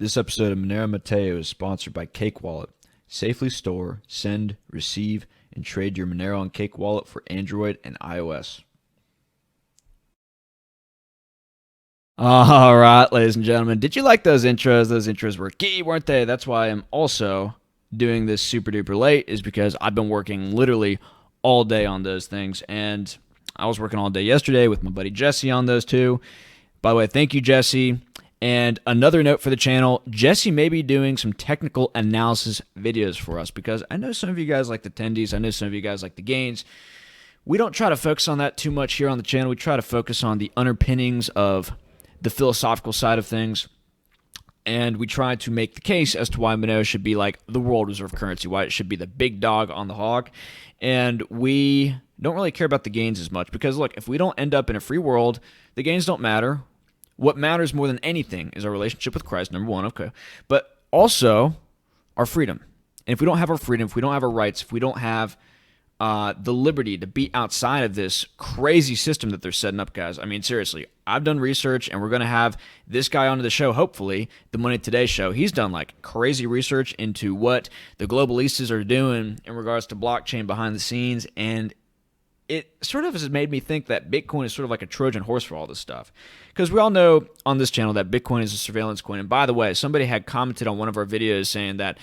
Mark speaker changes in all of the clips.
Speaker 1: This episode of Monero Matteo is sponsored by Cake Wallet. Safely store, send, receive, and trade your Monero on Cake Wallet for Android and iOS. All right, ladies and gentlemen, did you like those intros? Those intros were key, weren't they? That's why I'm also doing this super duper late, is because I've been working literally all day on those things, and I was working all day yesterday with my buddy Jesse on those too. By the way, thank you, Jesse. And another note for the channel, Jesse may be doing some technical analysis videos for us, because I know some of you guys like the tendies. I know some of you guys like the gains. We don't try to focus on that too much here on the channel. We try to focus on the underpinnings of the philosophical side of things. And we try to make the case as to why Monero should be like the world reserve currency, why it should be the big dog on the hog. And we don't really care about the gains as much, because look, if we don't end up in a free world, the gains don't matter. What matters more than anything is our relationship with Christ, number one, okay, but also our freedom. And if we don't have our freedom, if we don't have our rights, if we don't have the liberty to be outside of this crazy system that they're setting up, guys, I mean, seriously, I've done research, and we're going to have this guy onto the show, hopefully, the Money Today show. He's done like crazy research into what the globalistas are doing in regards to blockchain behind the scenes, and it sort of has made me think that Bitcoin is sort of like a Trojan horse for all this stuff. Because we all know on this channel that Bitcoin is a surveillance coin. And by the way, somebody had commented on one of our videos saying that,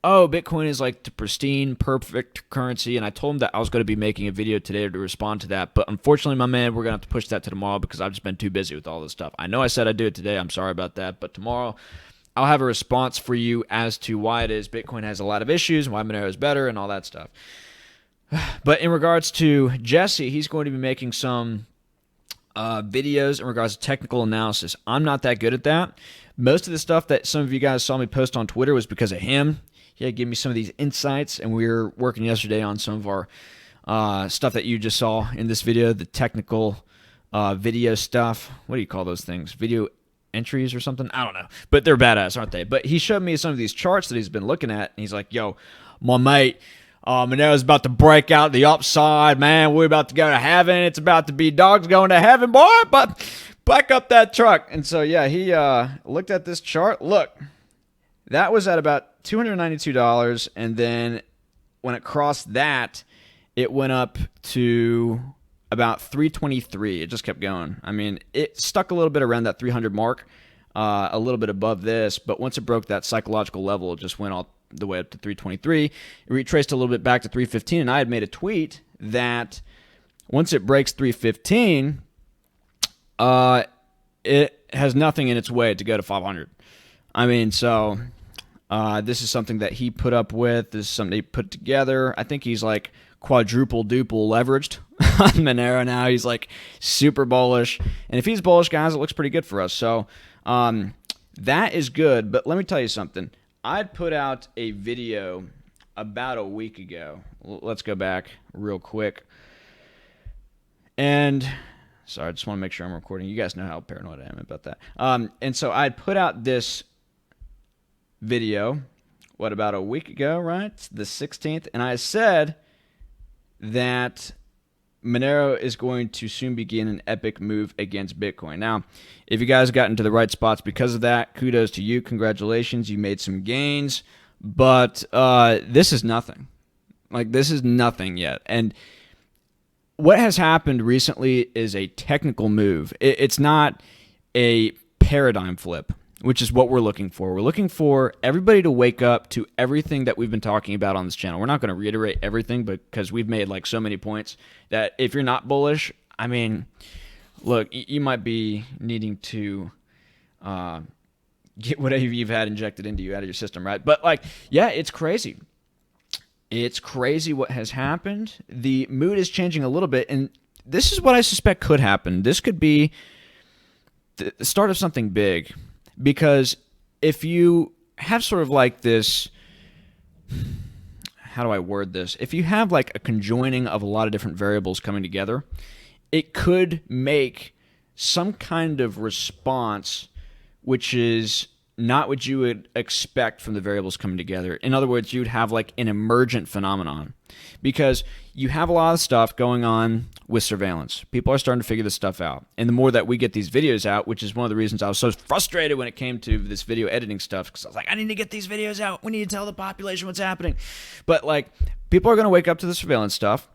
Speaker 1: oh, Bitcoin is like the pristine, perfect currency. And I told him that I was going to be making a video today to respond to that. But unfortunately, my man, we're going to have to push that to tomorrow, because I've just been too busy with all this stuff. I know I said I'd do it today. I'm sorry about that. But tomorrow, I'll have a response for you as to why it is Bitcoin has a lot of issues and why Monero is better and all that stuff. But in regards to Jesse, he's going to be making some videos in regards to technical analysis. I'm not that good at that. Most of the stuff that some of you guys saw me post on Twitter was because of him. He had given me some of these insights, and we were working yesterday on some of our stuff that you just saw in this video, the technical video stuff. What do you call those things? Video entries or something? I don't know. But they're badass, aren't they? But he showed me some of these charts that he's been looking at, and he's like, yo, my mate, Monero's about to break out the upside, man. We're about to go to heaven. It's about to be dogs going to heaven, boy. But back up that truck. And so, yeah, he looked at this chart. Look, that was at about $292. And then when it crossed that, it went up to about $323. It just kept going. I mean, it stuck a little bit around that 300 mark, a little bit above this. But once it broke that psychological level, it just went all the way up to 323. It retraced a little bit back to 315, and I had made a tweet that once it breaks 315, it has nothing in its way to go to 500. I mean, so this is something that he put up with. This is something he put together. I think he's like quadruple duple leveraged on Monero now. He's like super bullish, and if he's bullish, guys, it looks pretty good for us. So that is good. But let me tell you something. I'd put out a video about a week ago. Let's go back real quick. And sorry, I just want to make sure I'm recording. You guys know how paranoid I am about that. And so I'd put out this video, what, about a week ago, right? The 16th. And I said that Monero is going to soon begin an epic move against Bitcoin. Now, if you guys got into the right spots because of that, kudos to you. Congratulations. You made some gains. But this is nothing. Like, this is nothing yet. And what has happened recently is a technical move. It's not a paradigm flip, which is what we're looking for. We're looking for everybody to wake up to everything that we've been talking about on this channel. We're not going to reiterate everything, because we've made like so many points that if you're not bullish, I mean, look, you might be needing to get whatever you've had injected into you out of your system, right? But like, yeah, it's crazy. It's crazy what has happened. The mood is changing a little bit, and this is what I suspect could happen. This could be the start of something big. Because if you have sort of like this, how do I word this? If you have like a conjoining of a lot of different variables coming together, it could make some kind of response which is not what you would expect from the variables coming together. In other words, you'd have like an emergent phenomenon because you have a lot of stuff going on with surveillance. People are starting to figure this stuff out. And the more that we get these videos out, which is one of the reasons I was so frustrated when it came to this video editing stuff, because I was like, I need to get these videos out. We need to tell the population what's happening. But like, people are going to wake up to the surveillance stuff.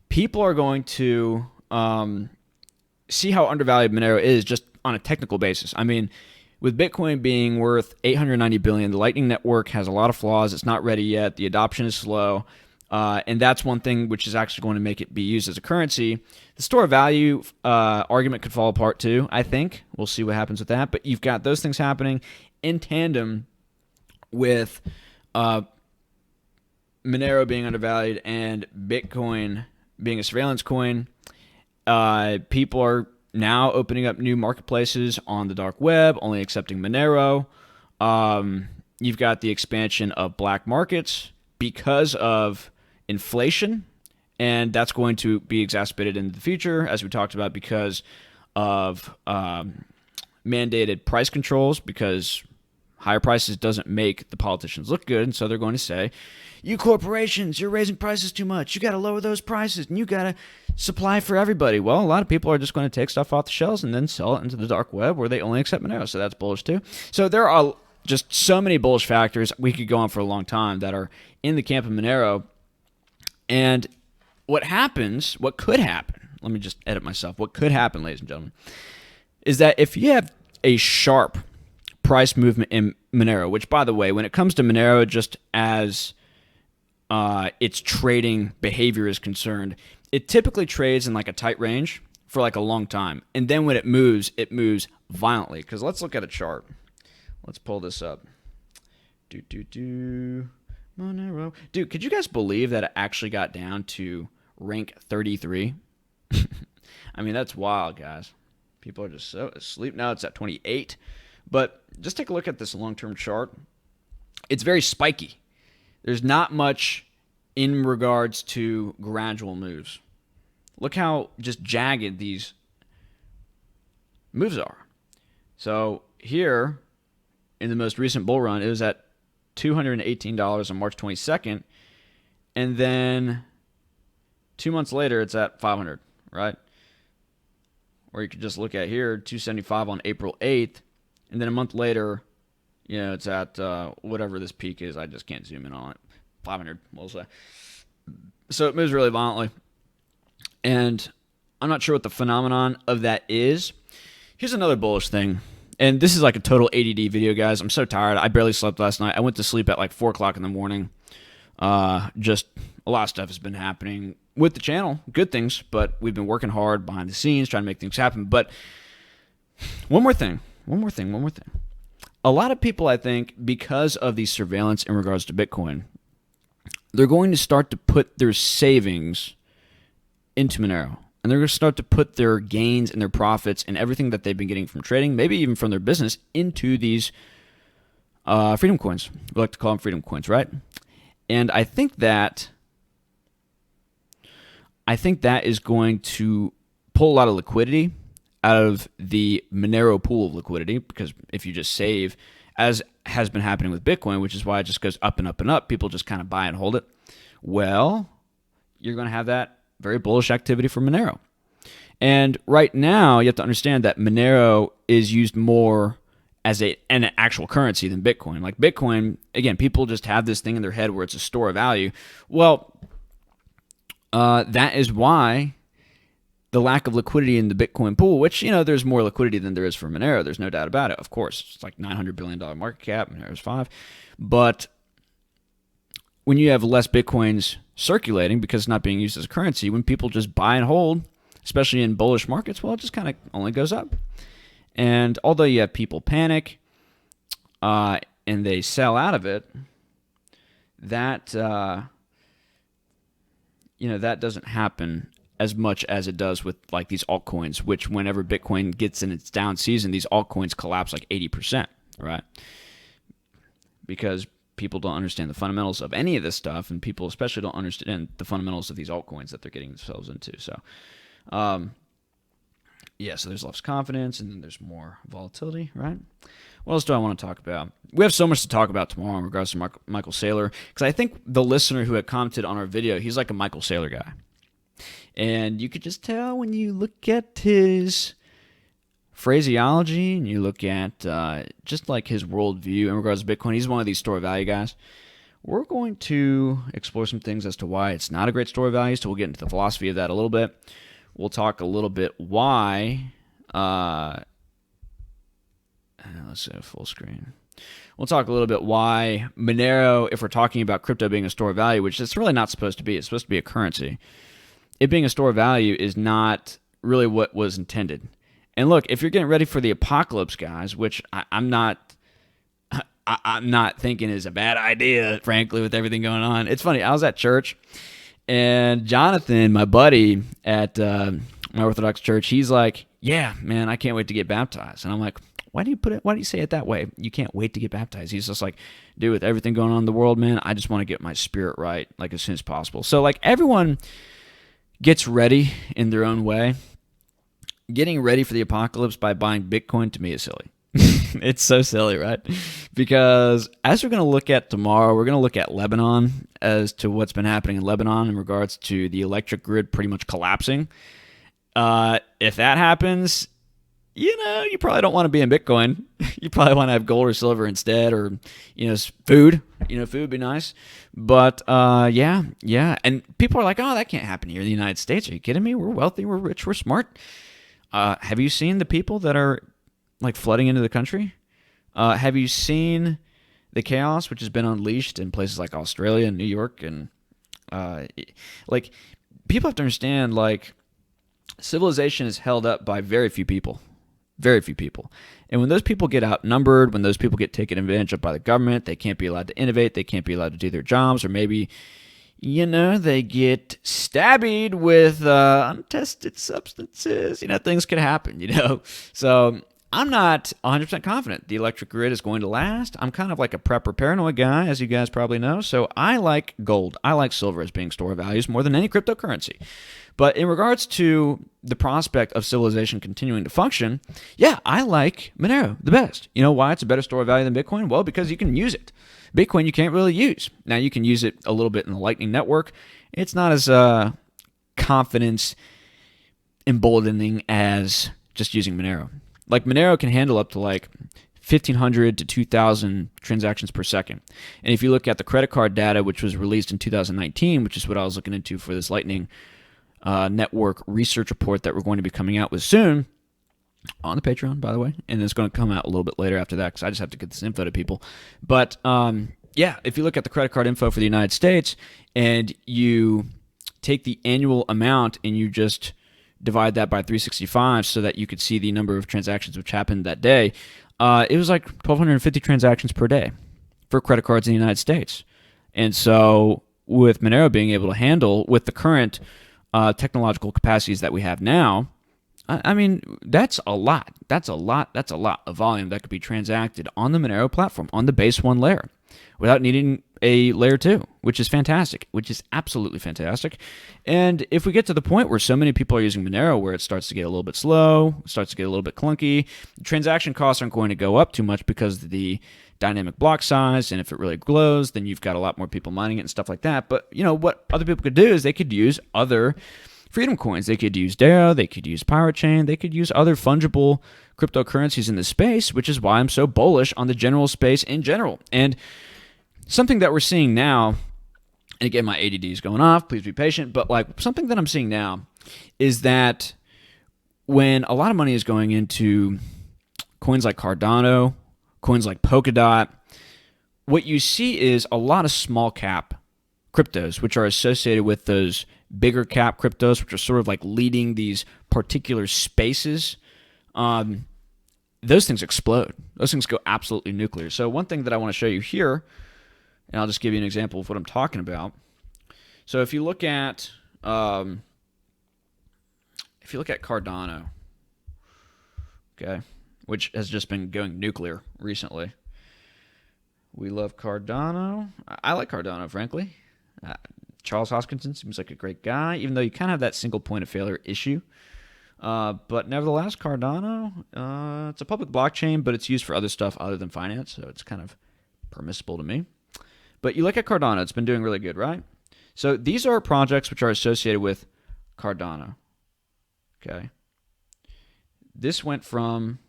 Speaker 1: People are going to see how undervalued Monero is just on a technical basis. I mean, with Bitcoin being worth $890 billion, the Lightning Network has a lot of flaws. It's not ready yet. The adoption is slow. And that's one thing which is actually going to make it be used as a currency. The store of value argument could fall apart too, I think. We'll see what happens with that. But you've got those things happening in tandem with Monero being undervalued and Bitcoin being a surveillance coin. People are now opening up new marketplaces on the dark web, only accepting Monero. You've got the expansion of black markets because of inflation, and that's going to be exacerbated in the future, as we talked about, because of mandated price controls, because higher prices doesn't make the politicians look good, and so they're going to say, you corporations, you're raising prices too much. You got to lower those prices, and you got to supply for everybody. Well, a lot of people are just going to take stuff off the shelves and then sell it into the dark web where they only accept Monero, so that's bullish too. So there are just so many bullish factors. We could go on for a long time that are in the camp of Monero. And what could happen, let me just edit myself, what could happen, ladies and gentlemen, is that if you have a sharp price movement in Monero, which, by the way, when it comes to Monero, just as its trading behavior is concerned, it typically trades in like a tight range for like a long time. And then when it moves violently. Because let's look at a chart. Let's pull this up. Monero. Dude, could you guys believe that it actually got down to rank 33? I mean, that's wild, guys. People are just so asleep. Now it's at 28. But just take a look at this long-term chart. It's very spiky. There's not much in regards to gradual moves. Look how just jagged these moves are. So here, in the most recent bull run, it was at $218 on March 22nd, and then 2 months later, it's at $500, right? Or you could just look at here, $275 on April 8th, and then a month later, it's at whatever this peak is. I just can't zoom in on it. 500, we'll say. So it moves really violently, and I'm not sure what the phenomenon of that is. Here's another bullish thing. And this is like a total ADD video, guys. I'm so tired. I barely slept last night. I went to sleep at like 4 o'clock in the morning. Just a lot of stuff has been happening with the channel. Good things, but we've been working hard behind the scenes trying to make things happen. But one more thing. A lot of people, I think, because of the surveillance in regards to Bitcoin, they're going to start to put their savings into Monero. And they're going to start to put their gains and their profits and everything that they've been getting from trading, maybe even from their business, into these freedom coins. We like to call them freedom coins, right? And I think that is going to pull a lot of liquidity out of the Monero pool of liquidity, because if you just save, as has been happening with Bitcoin, which is why it just goes up and up and up, people just kind of buy and hold it, well, you're going to have that very bullish activity for Monero. And right now, you have to understand that Monero is used more as an actual currency than Bitcoin. Like Bitcoin, again, people just have this thing in their head where it's a store of value. Well, that is why the lack of liquidity in the Bitcoin pool, which, there's more liquidity than there is for Monero. There's no doubt about it. Of course, it's like $900 billion market cap. Monero's $5 billion. But when you have less Bitcoins circulating because it's not being used as a currency, when people just buy and hold, especially in bullish markets, well, it just kind of only goes up. And although you have people panic and they sell out of it, that that doesn't happen as much as it does with like these altcoins, which whenever Bitcoin gets in its down season, these altcoins collapse like 80%, right? Because people don't understand the fundamentals of any of this stuff, and people especially don't understand the fundamentals of these altcoins that they're getting themselves into. So, so there's less confidence, and then there's more volatility, right? What else do I want to talk about? We have so much to talk about tomorrow in regards to Michael Saylor, because I think the listener who had commented on our video, he's like a Michael Saylor guy. And you could just tell when you look at his phraseology and you look at just like his worldview in regards to Bitcoin. He's one of these store of value guys. We're going to explore some things as to why it's not a great store of value, so we'll get into the philosophy of that a little bit. We'll talk a little bit why... let's say full screen. We'll talk a little bit why Monero, if we're talking about crypto being a store of value, which it's really not supposed to be. It's supposed to be a currency. It being a store of value is not really what was intended. And look, if you're getting ready for the apocalypse, guys, which I'm not thinking is a bad idea, frankly, with everything going on. It's funny. I was at church, and Jonathan, my buddy at my Orthodox church, he's like, "Yeah, man, I can't wait to get baptized." And I'm like, Why do you say it that way? You can't wait to get baptized. He's just like, dude, with everything going on in the world, man, I just want to get my spirit right, like, as soon as possible. So, like, everyone gets ready in their own way. Getting ready for the apocalypse by buying Bitcoin, to me, is silly. It's so silly, right? Because as we're going to look at tomorrow, we're going to look at Lebanon as to what's been happening in Lebanon in regards to the electric grid pretty much collapsing. If that happens, you probably don't want to be in Bitcoin. You probably want to have gold or silver instead, or, food. Food would be nice. But, yeah. And people are like, oh, that can't happen here in the United States. Are you kidding me? We're wealthy, we're rich, we're smart. Have you seen the people that are, like, flooding into the country? Have you seen the chaos which has been unleashed in places like Australia and New York? And, people have to understand, like, civilization is held up by very few people. Very few people. And when those people get outnumbered, when those people get taken advantage of by the government, they can't be allowed to innovate, they can't be allowed to do their jobs, or maybe, they get stabbied with untested substances. Things could happen, So I'm not 100% confident the electric grid is going to last. I'm kind of like a prepper paranoid guy, as you guys probably know. So I like gold. I like silver as being store of values more than any cryptocurrency. But in regards to the prospect of civilization continuing to function, yeah, I like Monero the best. You know why it's a better store of value than Bitcoin? Well, because you can use it. Bitcoin you can't really use. Now, you can use it a little bit in the Lightning Network. It's not as confidence emboldening as just using Monero. Like, Monero can handle up to like 1,500 to 2,000 transactions per second. And if you look at the credit card data, which was released in 2019, which is what I was looking into for this Lightning Network research report that we're going to be coming out with soon, on the Patreon, by the way, and it's going to come out a little bit later after that because I just have to get this info to people. But yeah, if you look at the credit card info for the United States and you take the annual amount and you just divide that by 365 so that you could see the number of transactions which happened that day, it was like 1,250 transactions per day for credit cards in the United States. And so with Monero being able to handle, with the current technological capacities that we have now, I mean, that's a lot. That's a lot of volume that could be transacted on the Monero platform, on the base 1 layer, without needing a layer 2, which is fantastic, which is absolutely fantastic. And if we get to the point where so many people are using Monero where it starts to get a little bit slow, starts to get a little bit clunky, transaction costs aren't going to go up too much because of the dynamic block size, and if it really glows, then you've got a lot more people mining it and stuff like that. But, what other people could do is they could use other Freedom coins. They could use Dero, they could use Pirate Chain, they could use other fungible cryptocurrencies in the space, which is why I'm so bullish on the general space in general. And something that we're seeing now, and again, my ADD is going off, please be patient, but like something that I'm seeing now is that when a lot of money is going into coins like Cardano, coins like Polkadot, what you see is a lot of small cap cryptos, which are associated with those bigger cap cryptos, which are sort of like leading these particular spaces. Those things explode. Those things go absolutely nuclear. So one thing that I want to show you here, and I'll just give you an example of what I'm talking about. So if you look at Cardano, okay, which has just been going nuclear recently. We love Cardano. I like Cardano, frankly. Charles Hoskinson seems like a great guy, even though you kind of have that single point of failure issue. But nevertheless, Cardano, it's a public blockchain, but it's used for other stuff other than finance, so it's kind of permissible to me. But you look at Cardano, it's been doing really good, right? So these are projects which are associated with Cardano. Okay. This went from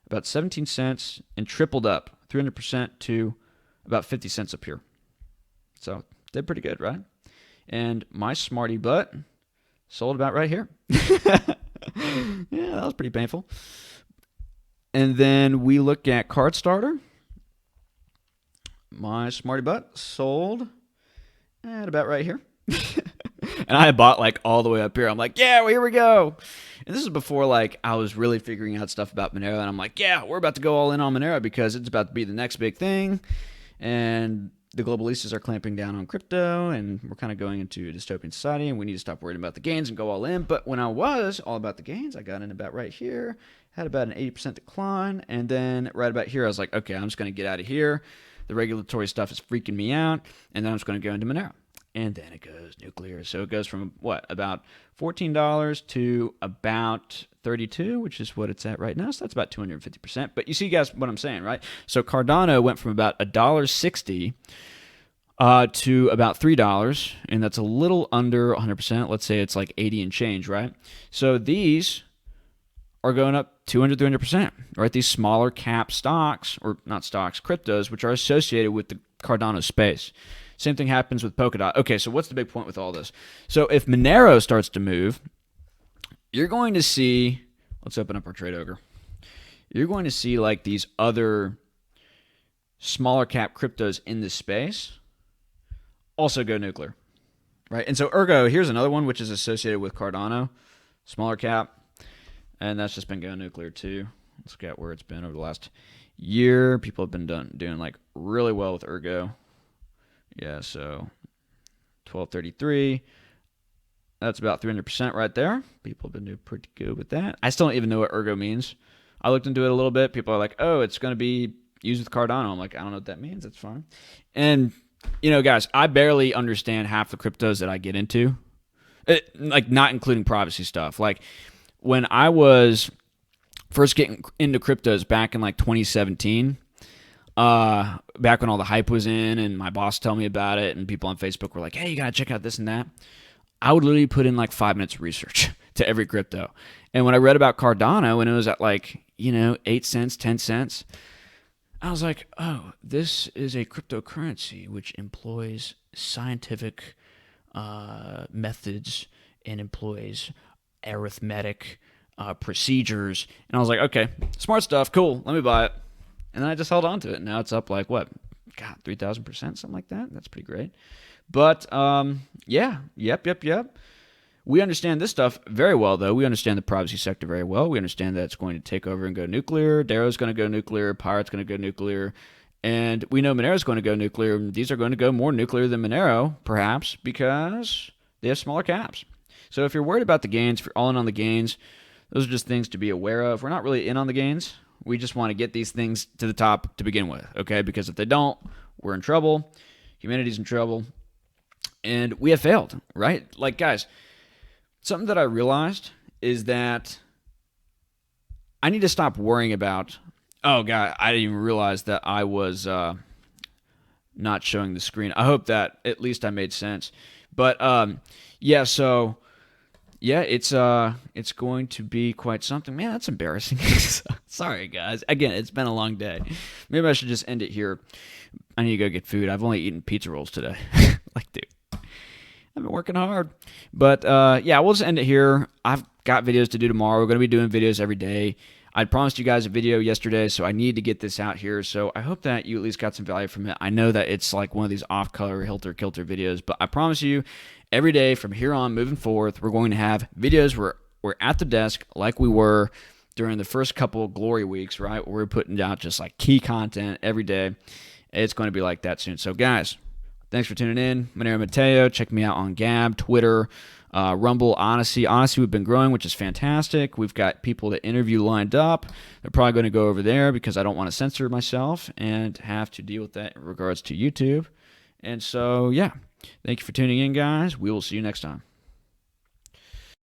Speaker 1: about 17 cents and tripled up 300% to about 50 cents up here. So did pretty good, right? And my smarty butt sold about right here. Yeah, that was pretty painful. And then we look at Card Starter. My smarty butt sold at about right here. And I bought like all the way up here. I'm like, yeah, well, here we go. And this is before like I was really figuring out stuff about Monero. And I'm like, yeah, we're about to go all in on Monero because it's about to be the next big thing. And the globalistas are clamping down on crypto, and we're kind of going into a dystopian society, and we need to stop worrying about the gains and go all in. But when I was all about the gains, I got in about right here, had about an 80% decline, and then right about here, I was like, okay, I'm just going to get out of here. The regulatory stuff is freaking me out, and then I'm just going to go into Monero. And then it goes nuclear. So it goes from, about $14 to about 32, which is what it's at right now. So that's about 250%. But you see, guys, what I'm saying, right? So Cardano went from about $1.60 to about $3, and that's a little under 100%. Let's say it's like 80 and change, right? So these are going up 200, 300%, right? These smaller cap stocks, or not stocks, cryptos, which are associated with the Cardano space. Same thing happens with Polkadot. Okay, so what's the big point with all this? So if Monero starts to move, you're going to see, let's open up our trade ogre. You're going to see like these other smaller cap cryptos in this space also go nuclear, right? And so ergo, here's another one which is associated with Cardano, smaller cap, and that's just been going nuclear too. Let's look at where it's been over the last year. People have been doing like really well with ergo. Yeah, so 1233. That's about 300% right there. People have been doing pretty good with that. I still don't even know what ergo means. I looked into it a little bit. People are like, oh, it's going to be used with Cardano. I'm like, I don't know what that means. That's fine. And, guys, I barely understand half the cryptos that I get into, like not including privacy stuff. Like when I was first getting into cryptos back in like 2017, back when all the hype was in and my boss told me about it and people on Facebook were like, hey, you got to check out this and that. I would literally put in like 5 minutes of research to every crypto. And when I read about Cardano and it was at like, 8 cents, 10 cents, I was like, oh, this is a cryptocurrency which employs scientific methods and employs arithmetic procedures. And I was like, okay, smart stuff, cool, let me buy it. And then I just held on to it. And now it's up like, 3,000%, something like that. That's pretty great. But, yeah, yep. We understand this stuff very well, though. We understand the privacy sector very well. We understand that it's going to take over and go nuclear. Dero's going to go nuclear. Pirate's going to go nuclear. And we know Monero's going to go nuclear. These are going to go more nuclear than Monero, perhaps, because they have smaller caps. So if you're worried about the gains, if you're all in on the gains, those are just things to be aware of. We're not really in on the gains. We just want to get these things to the top to begin with, okay? Because if they don't, we're in trouble. Humanity's in trouble. And we have failed, right? Like, guys, something that I realized is that I need to stop worrying about, oh, God, I didn't even realize that I was not showing the screen. I hope that at least I made sense. But, yeah, so... yeah, it's going to be quite something. Man, that's embarrassing. Sorry, guys. Again, it's been a long day. Maybe I should just end it here. I need to go get food. I've only eaten pizza rolls today. Like, dude, I've been working hard. But, yeah, we'll just end it here. I've got videos to do tomorrow. We're going to be doing videos every day. I promised you guys a video yesterday, so I need to get this out here. So I hope that you at least got some value from it. I know that it's like one of these off-color, hilter-kilter videos, but I promise you, every day from here on moving forth, we're going to have videos where we're at the desk like we were during the first couple of glory weeks, right? Where we're putting out just like key content every day. It's going to be like that soon. So guys, thanks for tuning in. Monero Matteo. Check me out on Gab, Twitter, Rumble, Odyssey. Odyssey, we've been growing, which is fantastic. We've got people to interview lined up. They're probably going to go over there because I don't want to censor myself and have to deal with that in regards to YouTube. And so, yeah. Thank you for tuning in, guys. We will see you next time.